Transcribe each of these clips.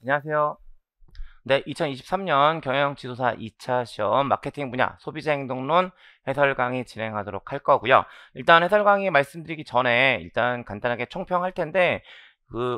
안녕하세요. 네, 2023년 경영지도사 2차 시험 마케팅 분야 소비자 행동론 해설 강의 진행하도록 할 거고요. 일단 해설 강의 말씀드리기 전에 일단 간단하게 총평할 텐데,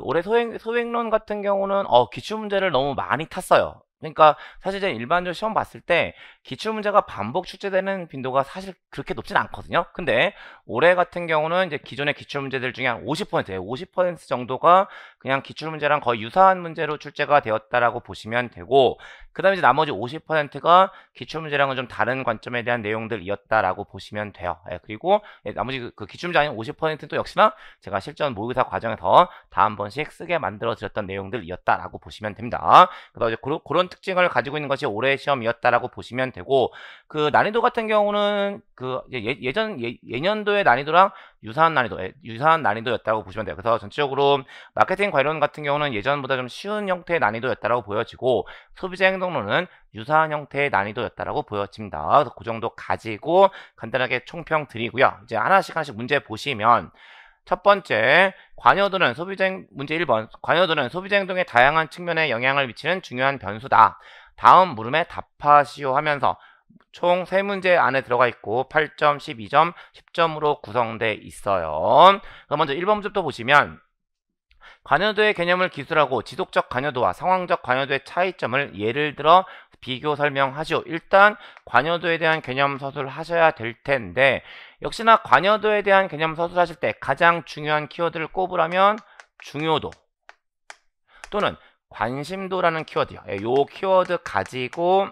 올해 소행론 같은 경우는 기출문제를 너무 많이 탔어요. 그러니까 사실 이제 일반적으로 시험 봤을 때 기출문제가 반복 출제되는 빈도가 사실 그렇게 높진 않거든요. 근데 올해 같은 경우는 이제 기존의 기출문제들 중에 한 50%예요. 50% 정도가 그냥 기출문제랑 거의 유사한 문제로 출제가 되었다라고 보시면 되고, 그 다음에 이제 나머지 50%가 기출문제랑은 좀 다른 관점에 대한 내용들이었다라고 보시면 돼요. 그리고 나머지 그 기출문제 아닌 50%는 또 역시나 제가 실전 모의고사 과정에서 다 한 번씩 쓰게 만들어 드렸던 내용들이었다라고 보시면 됩니다. 그래서 이제 그런 특징을 가지고 있는 것이 올해 시험이었다라고 보시면 되고, 그 난이도 같은 경우는 그 예년도의 난이도랑 유사한 난이도였다고 보시면 돼요. 그래서 전체적으로 마케팅 관련 같은 경우는 예전보다 좀 쉬운 형태의 난이도였다라고 보여지고, 소비자 행동론은 유사한 형태의 난이도였다라고 보여집니다. 그래서 그 정도 가지고 간단하게 총평 드리고요. 이제 하나씩 문제 보시면, 첫 번째, 문제 1번. 관여도는 소비자 행동의 다양한 측면에 영향을 미치는 중요한 변수다. 다음 물음에 답하시오 하면서 총 3문제 안에 들어가 있고 8점, 12점, 10점으로 구성되어 있어요. 그럼 먼저 1번 문제부터 보시면, 관여도의 개념을 기술하고 지속적 관여도와 상황적 관여도의 차이점을 예를 들어 비교 설명하시오. 일단 관여도에 대한 개념 서술을 하셔야 될 텐데, 역시나 관여도에 대한 개념 서술하실 때 가장 중요한 키워드를 꼽으라면 중요도 또는 관심도라는 키워드요. 요 키워드 가지고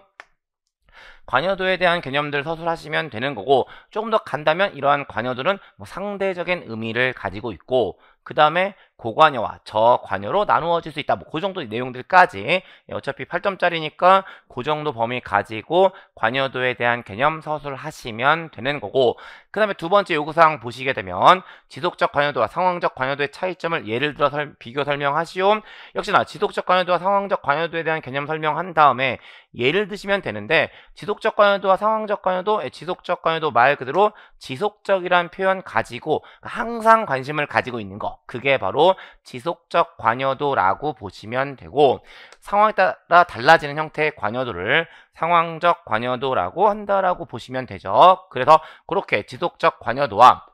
관여도에 대한 개념들 서술하시면 되는 거고, 조금 더 간다면 이러한 관여도는 뭐 상대적인 의미를 가지고 있고, 그 다음에 고관여와 저관여로 나누어질 수 있다. 뭐 그 정도 내용들까지, 어차피 8점짜리니까 그 정도 범위 가지고 관여도에 대한 개념 서술하시면 되는 거고, 그 다음에 두 번째 요구사항 보시게 되면 지속적 관여도와 상황적 관여도의 차이점을 예를 들어 비교 설명하시오. 역시나 지속적 관여도와 상황적 관여도에 대한 개념 설명한 다음에 예를 드시면 되는데, 지속적 관여도와 상황적 관여도, 지속적 관여도 말 그대로 지속적이란 표현 가지고 항상 관심을 가지고 있는 거, 그게 바로 지속적 관여도라고 보시면 되고, 상황에 따라 달라지는 형태의 관여도를 상황적 관여도라고 한다라고 보시면 되죠. 그래서 그렇게 지속적 관여도와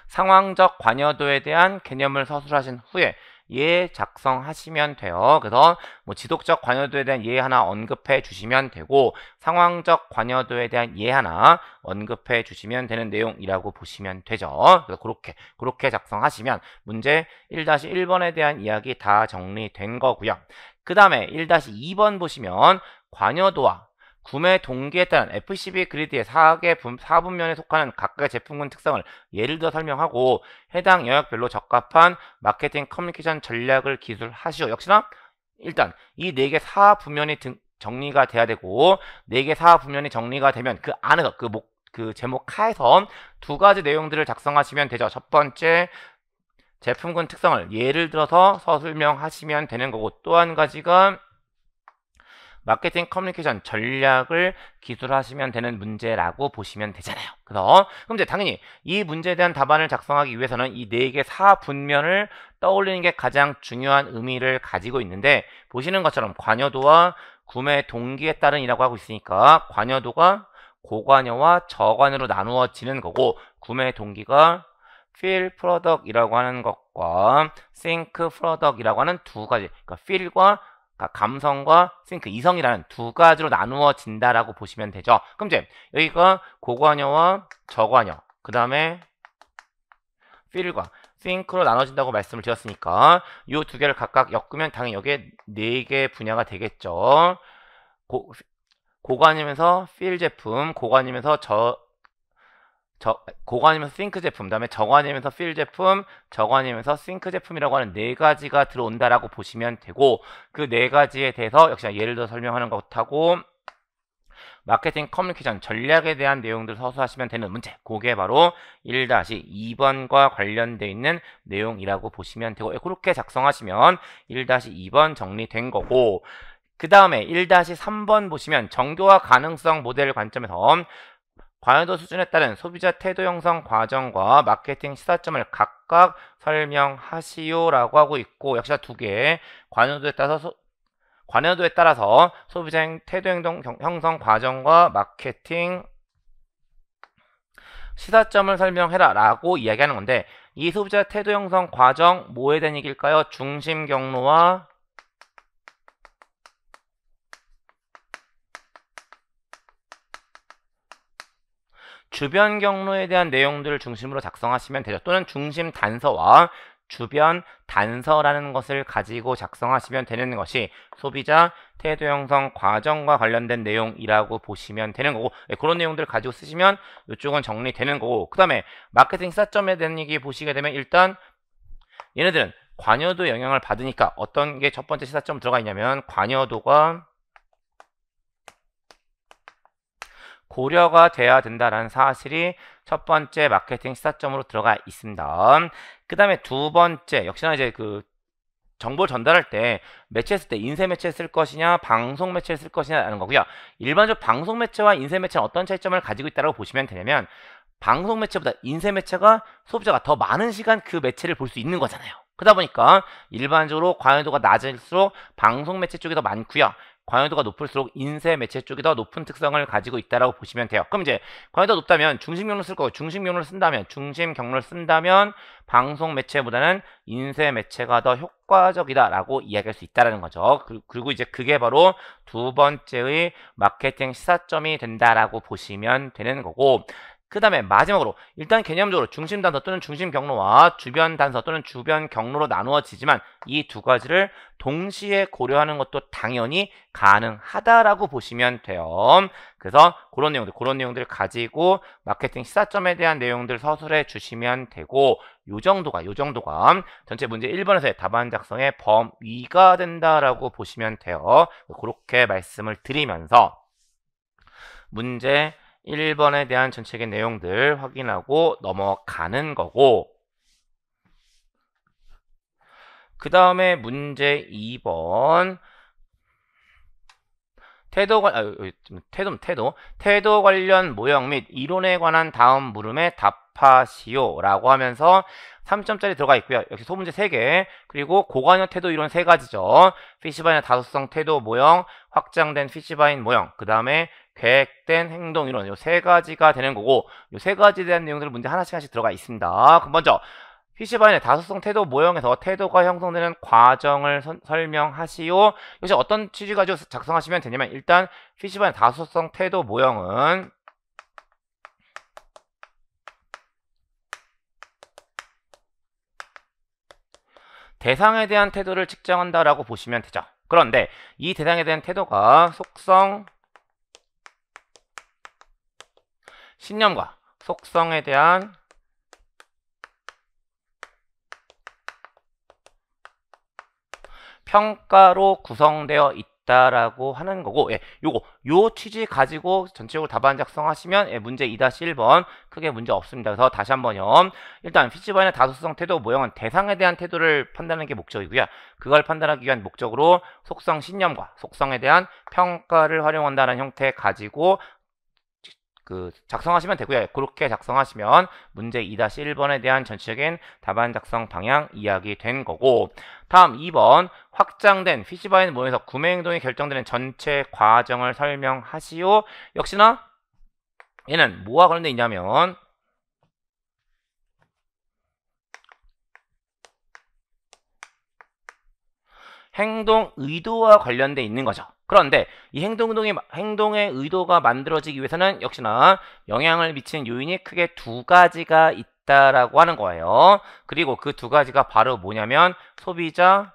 상황적 관여도에 대한 개념을 서술하신 후에 예 작성하시면 돼요. 그래서 뭐 지속적 관여도에 대한 예 하나 언급해 주시면 되고, 상황적 관여도에 대한 예 하나 언급해 주시면 되는 내용이라고 보시면 되죠. 그래서 그렇게 작성하시면 문제 1-1번에 대한 이야기 다 정리된 거고요. 그 다음에 1-2번 보시면 관여도와 구매 동기에 따른 FCB 그리드의 4분면에 속하는 각각의 제품군 특성을 예를 들어 설명하고, 해당 영역별로 적합한 마케팅 커뮤니케이션 전략을 기술하시오. 역시나 일단 이 4개 4분면이 정리가 돼야 되고, 4개 4분면이 정리가 되면 그 안에서 그 제목 하에서 두 가지 내용들을 작성하시면 되죠. 첫 번째, 제품군 특성을 예를 들어서 설명하시면 되는 거고, 또 한 가지가 마케팅 커뮤니케이션 전략을 기술하시면 되는 문제라고 보시면 되잖아요. 그래서 그럼 이제 당연히 이 문제에 대한 답안을 작성하기 위해서는 이 4개 4분면을 떠올리는 게 가장 중요한 의미를 가지고 있는데, 보시는 것처럼 관여도와 구매 동기에 따른 이라고 하고 있으니까 관여도가 고관여와 저관여로 나누어지는 거고, 구매 동기가 feel product이라고 하는 것과 think product이라고 하는 두 가지, 그러니까 feel과 감성과 think 이성이라는 두 가지로 나누어진다라고 보시면 되죠. 그럼 이제 여기가 고관여와 저관여, 그 다음에 feel과 think로 나눠진다고 말씀을 드렸으니까 이 두 개를 각각 엮으면 당연히 여기에 4개 분야가 되겠죠. 고관이면서 feel 제품, 고관이면서 고관이면서 think 제품, 그 다음에 저관이면서 feel 제품, 저관이면서 think 제품이라고 하는 4가지가 들어온다라고 보시면 되고, 그 4가지에 대해서 역시나 예를 들어 설명하는 것하고 마케팅 커뮤니케이션 전략에 대한 내용들을 서술하시면 되는 문제, 그게 바로 1-2번과 관련되어 있는 내용이라고 보시면 되고, 그렇게 작성하시면 1-2번 정리된 거고, 그 다음에 1-3번 보시면 정교화 가능성 모델 관점에서 관여도 수준에 따른 소비자 태도 형성 과정과 마케팅 시사점을 각각 설명하시오라고 하고 있고, 역시나 두 개, 관여도에 따라서 소비자 태도 행동 형성 과정과 마케팅 시사점을 설명해라 라고 이야기하는 건데, 이 소비자 태도 형성 과정 뭐에 대한 얘기일까요? 중심 경로와 주변 경로에 대한 내용들을 중심으로 작성하시면 되죠. 또는 중심 단서와 주변 단서라는 것을 가지고 작성하시면 되는 것이 소비자 태도 형성 과정과 관련된 내용이라고 보시면 되는 거고, 그런 내용들을 가지고 쓰시면 이쪽은 정리되는 거고, 그 다음에 마케팅 시사점에 대한 얘기 보시게 되면 일단 얘네들은 관여도 영향을 받으니까 어떤 게 첫 번째 시사점 들어가 있냐면 관여도가 고려가 돼야 된다라는 사실이 첫 번째 마케팅 시사점으로 들어가 있습니다. 그 다음에 두 번째, 역시나 이제 그 정보를 전달할 때 매체 쓸 때 인쇄 매체 쓸 것이냐 방송 매체를 쓸 것이냐라는 거고요. 일반적으로 방송 매체와 인쇄 매체는 어떤 차이점을 가지고 있다고 보시면 되냐면, 방송 매체보다 인쇄 매체가 소비자가 더 많은 시간 그 매체를 볼 수 있는 거잖아요. 그러다 보니까 일반적으로 관여도가 낮을수록 방송 매체 쪽이 더 많고요. 관여도가 높을수록 인쇄 매체 쪽이 더 높은 특성을 가지고 있다라고 보시면 돼요. 그럼 이제 관여도가 높다면 중심 경로를 쓸 거고, 중심 경로를 쓴다면 방송 매체보다는 인쇄 매체가 더 효과적이다라고 이야기할 수 있다라는 거죠. 그리고 이제 그게 바로 두 번째의 마케팅 시사점이 된다라고 보시면 되는 거고, 그 다음에 마지막으로 일단 개념적으로 중심 단서 또는 중심 경로와 주변 단서 또는 주변 경로로 나누어지지만 이 두 가지를 동시에 고려하는 것도 당연히 가능하다라고 보시면 돼요. 그래서 그런 내용들 가지고 마케팅 시사점에 대한 내용들 서술해 주시면 되고, 요 정도가 전체 문제 1번에서의 답안 작성의 범위가 된다라고 보시면 돼요. 그렇게 말씀을 드리면서 문제 1번에 대한 전체적인 내용들 확인하고 넘어가는 거고, 그 다음에 문제 2번 태도 관련 모형 및 이론에 관한 다음 물음에 답하시오 라고 하면서 3점짜리 들어가 있고요. 역시 소문제 3개, 그리고 고관여 태도 이론 3가지죠. 피시바인의 다소성 태도 모형, 확장된 피시바인 모형, 그 다음에 계획된 행동 이론, 요 3가지가 되는 거고, 요 3가지에 대한 내용들을 문제 하나씩 들어가 있습니다. 그럼 먼저 피시바인의 다소성 태도 모형에서 태도가 형성되는 과정을 설명하시오. 역시 어떤 취지 가지고 작성하시면 되냐면, 일단 피시바인의 다소성 태도 모형은 대상에 대한 태도를 측정한다라고 보시면 되죠. 그런데 이 대상에 대한 태도가 속성, 신념과 속성에 대한 평가로 구성되어 있다라고 하는 거고, 요 취지 가지고 전체적으로 답안 작성하시면 문제 2-1번 크게 문제 없습니다. 그래서 다시 한번요. 일단 피시바인의 다소성 태도 모형은 대상에 대한 태도를 판단하는 게 목적이고요. 그걸 판단하기 위한 목적으로 속성, 신념과 속성에 대한 평가를 활용한다는 형태 가지고 작성하시면 되고요. 그렇게 작성하시면 문제 2-1번에 대한 전체적인 답안 작성 방향 이야기 된 거고, 다음 2번 확장된 피시바인 모형에서 구매 행동이 결정되는 전체 과정을 설명하시오. 역시나 얘는 뭐와 관련돼 있냐면 행동 의도와 관련돼 있는 거죠. 그런데 이 행동의 의도가 만들어지기 위해서는 역시나 영향을 미치는 요인이 크게 2가지가 있다라고 하는 거예요. 그리고 그 2가지가 바로 뭐냐면 소비자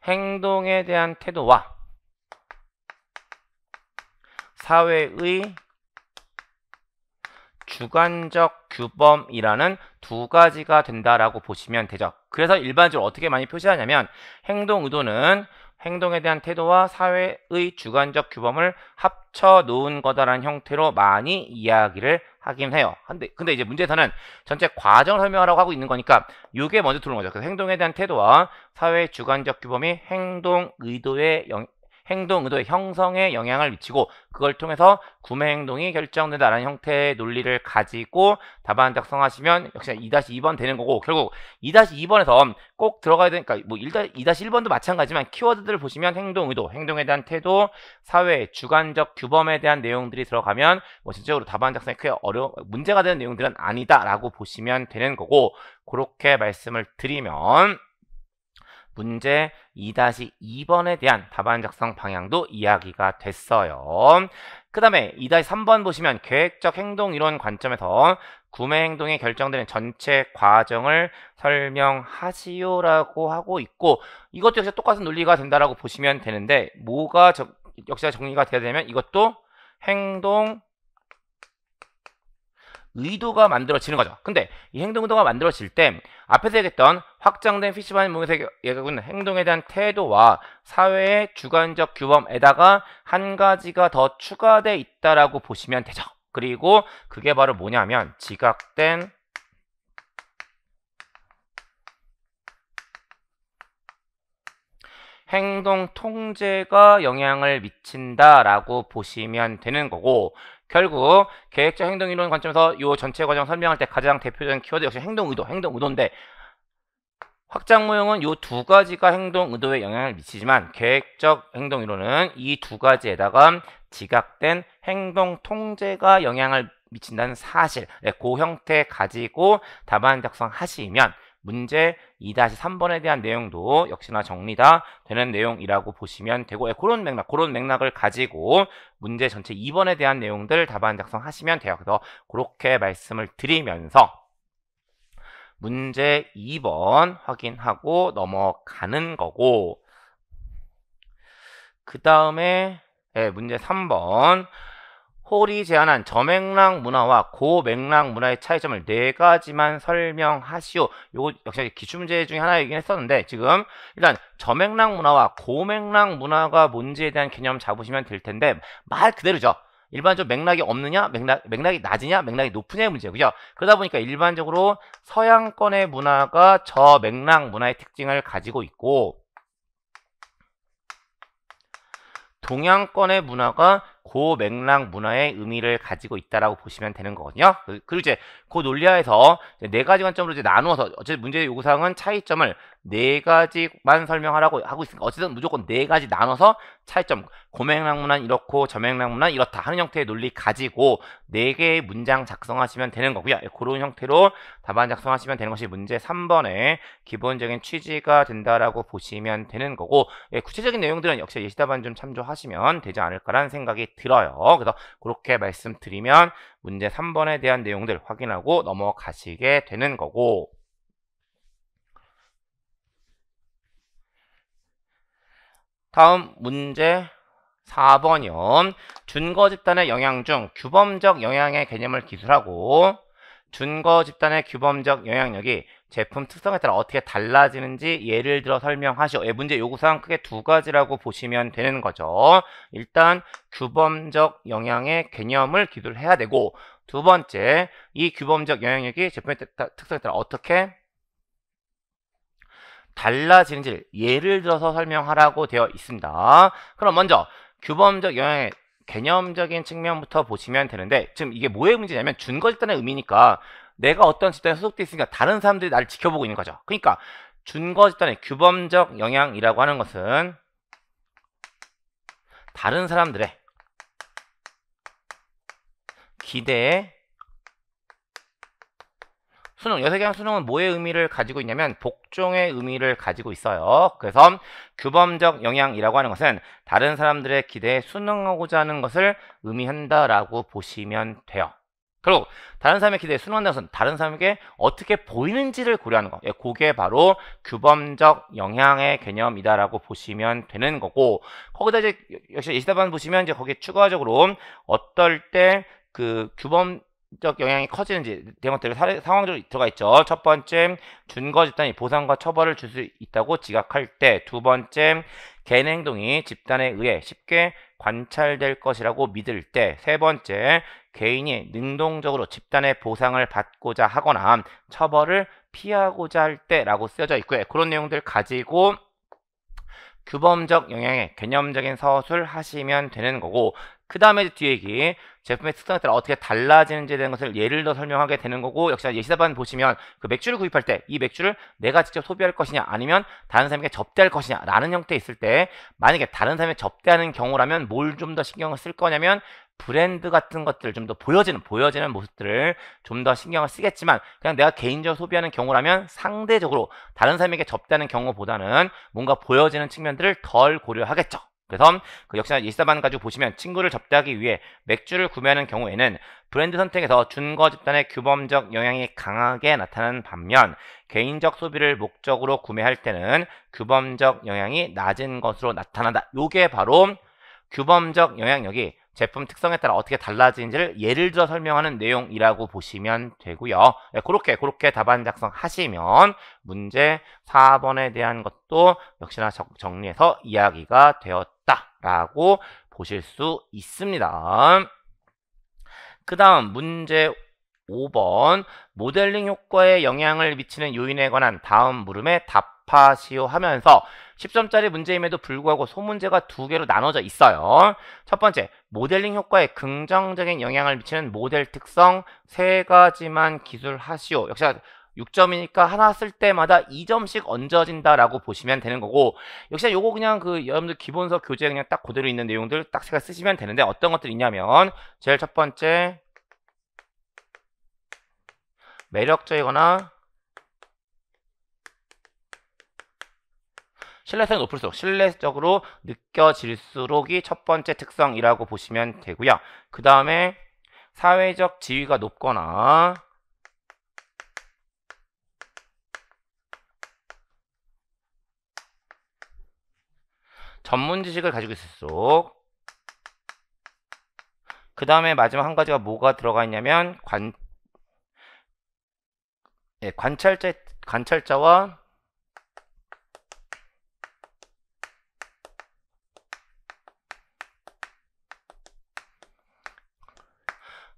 행동에 대한 태도와 사회의 주관적 규범이라는 2가지가 된다라고 보시면 되죠. 그래서 일반적으로 어떻게 많이 표시하냐면 행동 의도는 행동에 대한 태도와 사회의 주관적 규범을 합쳐 놓은 거다라는 형태로 많이 이야기를 하긴 해요. 근데 이제 문제에서는 전체 과정을 설명하라고 하고 있는 거니까 이게 먼저 들어오는 거죠. 그래서 행동에 대한 태도와 사회의 주관적 규범이 행동 행동 의도의 형성에 영향을 미치고 그걸 통해서 구매 행동이 결정된다라는 형태의 논리를 가지고 답안 작성하시면 역시나 2-2번 되는 거고, 결국 2-2번에서 꼭 들어가야 되니까 뭐 2-1번도 마찬가지지만 키워드들을 보시면 행동 의도, 행동에 대한 태도, 사회, 주관적 규범에 대한 내용들이 들어가면 뭐 전체적으로 답안 작성에 크게 문제가 되는 내용들은 아니다라고 보시면 되는 거고, 그렇게 말씀을 드리면 문제 2-2번에 대한 답안 작성 방향도 이야기가 됐어요. 그 다음에 2-3번 보시면 계획적 행동 이론 관점에서 구매 행동이 결정되는 전체 과정을 설명하시오라고 하고 있고, 이것도 역시 똑같은 논리가 된다라고 보시면 되는데, 뭐가 역시나 정리가 돼야 되면 이것도 행동 의도가 만들어지는 거죠. 근데 이 행동 의도가 만들어질 때 앞에서 얘기했던 확장된 피시반 모에서 얘기하고 있는 행동에 대한 태도와 사회의 주관적 규범에다가 한 가지가 더 추가돼 있다라고 보시면 되죠. 그리고 그게 바로 뭐냐면 지각된 행동 통제가 영향을 미친다라고 보시면 되는 거고, 결국 계획적 행동 이론 관점에서 이 전체 과정 설명할 때 가장 대표적인 키워드 역시 행동 의도인데, 확장 모형은 이 두 가지가 행동 의도에 영향을 미치지만 계획적 행동 이론은 이 두 가지에다가 지각된 행동 통제가 영향을 미친다는 사실, 그 형태 가지고 답안 작성하시면 문제 2-3번에 대한 내용도 역시나 정리가 되는 내용이라고 보시면 되고, 그런 맥락을 가지고 문제 전체 2번에 대한 내용들 답안 작성하시면 돼요. 그래서 그렇게 말씀을 드리면서 문제 2번 확인하고 넘어가는 거고, 그 다음에 문제 3번 홀이 제안한 저맥락 문화와 고맥락 문화의 차이점을 4가지만 설명하시오. 요거 역시 기출문제 중에 하나이긴 했었는데, 지금 일단 저맥락 문화와 고맥락 문화가 뭔지에 대한 개념 잡으시면 될 텐데, 말 그대로죠. 일반적으로 맥락이 없느냐, 맥락이 낮으냐, 맥락이 높으냐의 문제고요. 그러다 보니까 일반적으로 서양권의 문화가 저맥락 문화의 특징을 가지고 있고, 동양권의 문화가 고맥락 문화의 의미를 가지고 있다라고 보시면 되는 거거든요. 그리고 이제 그 논리하에서 4가지 관점으로 이제 나누어서 어쨌든 문제 요구사항은 차이점을 4가지만 설명하라고 하고 있으니까 어쨌든 무조건 4가지 나눠서 차이점, 고맥락 문화는 이렇고 저맥락 문화는 이렇다 하는 형태의 논리 가지고 4개의 문장 작성하시면 되는 거고요. 그런 형태로 답안 작성하시면 되는 것이 문제 3번의 기본적인 취지가 된다라고 보시면 되는 거고, 구체적인 내용들은 역시 예시답안 좀 참조하시면 되지 않을까라는 생각이 들어요. 그래서 그렇게 말씀드리면 문제 3번에 대한 내용들 확인하고 넘어가시게 되는 거고, 다음 문제 4번이요. 준거 집단의 영향 중 규범적 영향의 개념을 기술하고 준거 집단의 규범적 영향력이 제품 특성에 따라 어떻게 달라지는지 예를 들어 설명하시오. 문제 요구사항 크게 2가지라고 보시면 되는 거죠. 일단 규범적 영향의 개념을 기술해야 되고, 두 번째 이 규범적 영향력이 제품의 특성에 따라 어떻게 달라지는지를 예를 들어서 설명하라고 되어 있습니다. 그럼 먼저 규범적 영향의 개념적인 측면부터 보시면 되는데, 지금 이게 뭐의 문제냐면 준거 집단의 의미니까 내가 어떤 집단에 소속되어 있으니까 다른 사람들이 나를 지켜보고 있는 거죠. 그러니까 준거 집단의 규범적 영향이라고 하는 것은 다른 사람들의 기대에 수능, 여세계형 수능은 뭐의 의미를 가지고 있냐면 복종의 의미를 가지고 있어요. 그래서 규범적 영향이라고 하는 것은 다른 사람들의 기대에 순응하고자 하는 것을 의미한다라고 보시면 돼요. 그리고 다른 사람의 기대에 순응한다는 것은 다른 사람에게 어떻게 보이는지를 고려하는 거. 그게 바로 규범적 영향의 개념이다라고 보시면 되는 거고, 거기다 이제 역시 예시답안 보시면 이제 거기에 추가적으로 어떨 때 그 규범적 영향이 커지는지 이런 것들이 상황적으로 들어가 있죠. 첫 번째, 준거 집단이 보상과 처벌을 줄 수 있다고 지각할 때. 두 번째, 개인 행동이 집단에 의해 쉽게 관찰될 것이라고 믿을 때. 세 번째, 개인이 능동적으로 집단의 보상을 받고자 하거나 처벌을 피하고자 할 때라고 쓰여져 있고요. 그런 내용들 가지고 규범적 영향에 개념적인 서술 하시면 되는 거고, 그 다음에 뒤에 얘기 제품의 특성에 따라 어떻게 달라지는지에 대한 것을 예를 들어 설명하게 되는 거고, 역시나 예시답안 보시면 그 맥주를 구입할 때 이 맥주를 내가 직접 소비할 것이냐 아니면 다른 사람에게 접대할 것이냐 라는 형태에 있을 때, 만약에 다른 사람에게 접대하는 경우라면 뭘 좀 더 신경을 쓸 거냐면 브랜드 같은 것들 좀 더 보여지는 모습들을 좀 더 신경을 쓰겠지만, 그냥 내가 개인적으로 소비하는 경우라면 상대적으로 다른 사람에게 접대하는 경우보다는 뭔가 보여지는 측면들을 덜 고려하겠죠. 그래서 그 역시나 예시답안 가지고 보시면 친구를 접대하기 위해 맥주를 구매하는 경우에는 브랜드 선택에서 준거 집단의 규범적 영향이 강하게 나타나는 반면, 개인적 소비를 목적으로 구매할 때는 규범적 영향이 낮은 것으로 나타난다. 요게 바로 규범적 영향력이 제품 특성에 따라 어떻게 달라지는지를 예를 들어 설명하는 내용이라고 보시면 되고요. 네, 그렇게 답안 작성하시면 문제 4번에 대한 것도 역시나 정리해서 이야기가 되었다라고 보실 수 있습니다. 그 다음 문제 5번, 모델링 효과에 영향을 미치는 요인에 관한 다음 물음에 답하시오 하면서 10점짜리 문제임에도 불구하고 소문제가 두 개로 나눠져 있어요. 첫 번째, 모델링 효과에 긍정적인 영향을 미치는 모델 특성 세 가지만 기술하시오. 역시나 6점이니까 하나 쓸 때마다 2점씩 얹어진다라고 보시면 되는 거고, 역시나 요거 그냥 그 여러분들 기본서 교재에 그냥 딱 그대로 있는 내용들 딱 제가 쓰시면 되는데, 어떤 것들이 있냐면 제일 첫 번째, 매력적이거나 신뢰성이 높을수록 신뢰적으로 느껴질수록이 첫 번째 특성이라고 보시면 되고요. 그 다음에 사회적 지위가 높거나 전문 지식을 가지고 있을수록, 그 다음에 마지막 한 가지가 뭐가 들어가 있냐면 관찰자와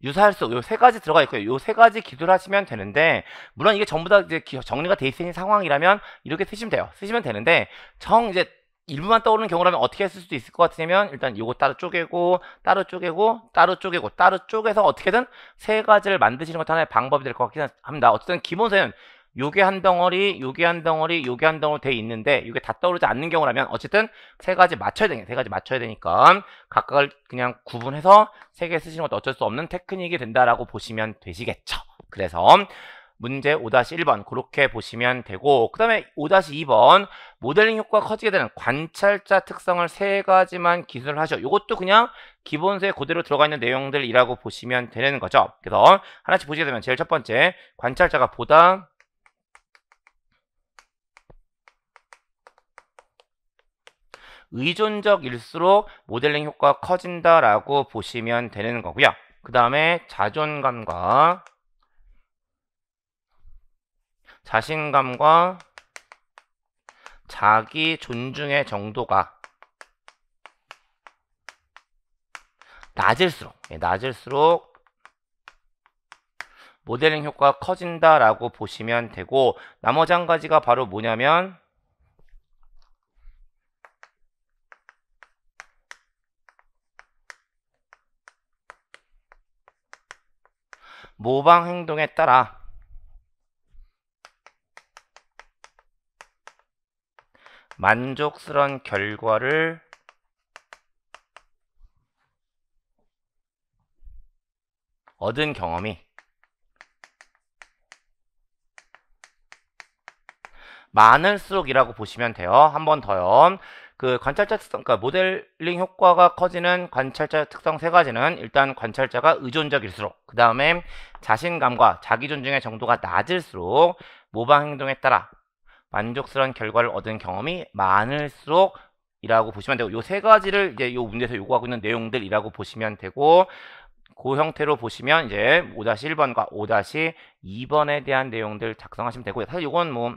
유사할수록, 요 세 가지 들어가 있고요. 요 세 가지 기술하시면 되는데, 물론 이게 전부 다 이제 정리가 돼 있는 상황이라면 이렇게 쓰시면 돼요. 쓰시면 되는데, 이제 일부만 떠오르는 경우라면 어떻게 쓸 수도 있을 것 같으면, 일단 요거 따로 쪼개고 따로 쪼개고 따로 쪼개고 따로 쪼개서 어떻게든 세 가지를 만드시는 것도 하나의 방법이 될 것 같긴 합니다. 어쨌든 기본서는 요게 한 덩어리, 요게 한 덩어리, 요게 한 덩어리 돼 있는데, 요게 다 떠오르지 않는 경우라면 어쨌든 세 가지 맞춰야 되니까 각각을 그냥 구분해서 세 개 쓰시는 것도 어쩔 수 없는 테크닉이 된다라고 보시면 되시겠죠. 그래서 문제 5-1번 그렇게 보시면 되고, 그 다음에 5-2번 모델링 효과가 커지게 되는 관찰자 특성을 세 가지만 기술하셔. 이것도 그냥 기본서에 그대로 들어가 있는 내용들이라고 보시면 되는 거죠. 그래서 하나씩 보시게 되면 제일 첫 번째, 관찰자가 보다 의존적일수록 모델링 효과가 커진다라고 보시면 되는 거고요. 그 다음에 자존감과 자신감과 자기 존중의 정도가 낮을수록 모델링 효과가 커진다라고 보시면 되고, 나머지 한 가지가 바로 뭐냐면 모방 행동에 따라 만족스러운 결과를 얻은 경험이 많을수록이라고 보시면 돼요. 한 번 더요. 그 관찰자 특성, 그러니까 모델링 효과가 커지는 관찰자 특성 세 가지는, 일단 관찰자가 의존적일수록, 그 다음에 자신감과 자기 존중의 정도가 낮을수록, 모방 행동에 따라 만족스러운 결과를 얻은 경험이 많을수록 이라고 보시면 되고, 요 세 가지를 이제 요 문제에서 요구하고 있는 내용들이라고 보시면 되고, 그 형태로 보시면 이제 5-1번과 5-2번에 대한 내용들 작성하시면 되고요. 사실 요건 뭐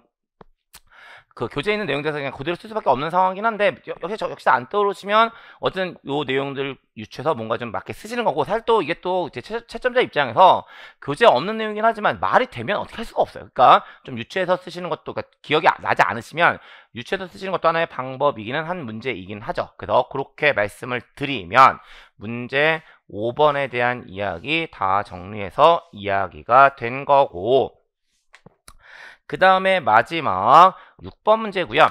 그 교재에 있는 내용들에서 그냥 그대로 쓸 수밖에 없는 상황이긴 한데 역시 안 떠오르시면 어쨌든 요 내용들 유추해서 뭔가 좀 맞게 쓰시는 거고, 사실 또 이게 또 이제 채점자 입장에서 교재 없는 내용이긴 하지만 말이 되면 어떻게 할 수가 없어요. 그러니까 좀 유추해서 쓰시는 것도, 그러니까 기억이 나지 않으시면 유추해서 쓰시는 것도 하나의 방법이기는 한 문제이긴 하죠. 그래서 그렇게 말씀을 드리면 문제 5번에 대한 이야기 다 정리해서 이야기가 된 거고, 그 다음에 마지막 6번 문제고요.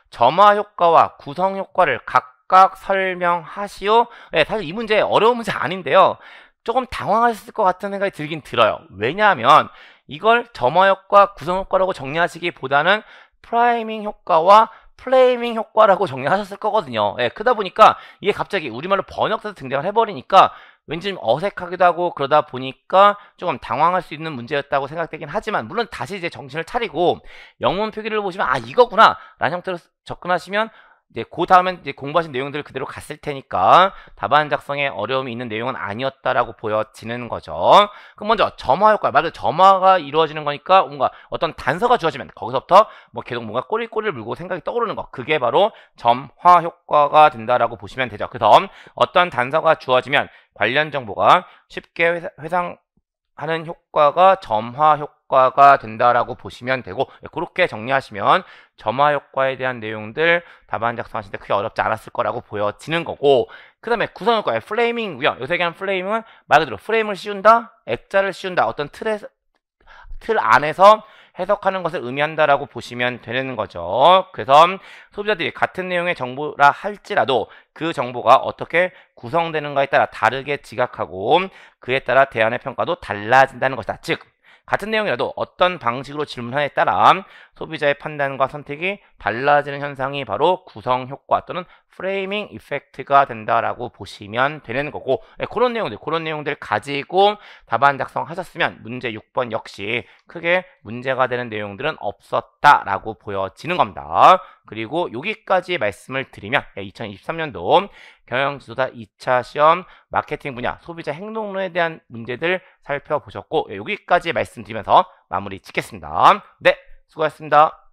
점화 효과와 구성 효과를 각각 설명하시오. 네, 사실 이 문제 어려운 문제 아닌데요. 조금 당황하셨을 것 같은 생각이 들긴 들어요. 왜냐하면 이걸 점화 효과, 구성 효과라고 정리하시기보다는 프라이밍 효과와 플레이밍 효과라고 정리하셨을 거거든요. 예, 그러다 보니까 이게 갑자기 우리말로 번역돼서 등장을 해버리니까 왠지 좀 어색하기도 하고, 그러다 보니까 조금 당황할 수 있는 문제였다고 생각되긴 하지만, 물론 다시 이제 정신을 차리고 영문 표기를 보시면 아 이거구나 라는 형태로 접근하시면 이제 그 다음엔 이제 공부하신 내용들을 그대로 갔을 테니까 답안 작성에 어려움이 있는 내용은 아니었다라고 보여지는 거죠. 그럼 먼저 점화 효과, 말 그대로 점화가 이루어지는 거니까 뭔가 어떤 단서가 주어지면 거기서부터 뭐 계속 뭔가 꼬리를 물고 생각이 떠오르는 거, 그게 바로 점화 효과가 된다라고 보시면 되죠. 그래서 어떤 단서가 주어지면 관련 정보가 쉽게 회상하는 효과가 점화 효과가 된다라고 보시면 되고, 그렇게 정리하시면 점화 효과에 대한 내용들 답안 작성하실 때 크게 어렵지 않았을 거라고 보여지는 거고, 그 다음에 구성 효과의 플레이밍이고요. 요새 얘기하는 플레이밍은 말 그대로 프레임을 씌운다, 액자를 씌운다, 어떤 틀 안에서 해석하는 것을 의미한다라고 보시면 되는 거죠. 그래서 소비자들이 같은 내용의 정보라 할지라도 그 정보가 어떻게 구성되는가에 따라 다르게 지각하고 그에 따라 대안의 평가도 달라진다는 것이다. 즉 같은 내용이라도 어떤 방식으로 질문하냐에 따라 소비자의 판단과 선택이 달라지는 현상이 바로 구성 효과 또는 프레이밍 이펙트가 된다라고 보시면 되는 거고, 그런 내용들 가지고 답안 작성하셨으면 문제 6번 역시 크게 문제가 되는 내용들은 없었다라고 보여지는 겁니다. 그리고 여기까지 말씀을 드리면 2023년도 경영지도사 2차 시험 마케팅 분야 소비자 행동론에 대한 문제들 살펴보셨고, 여기까지 말씀드리면서 마무리 짓겠습니다. 네, 수고하셨습니다.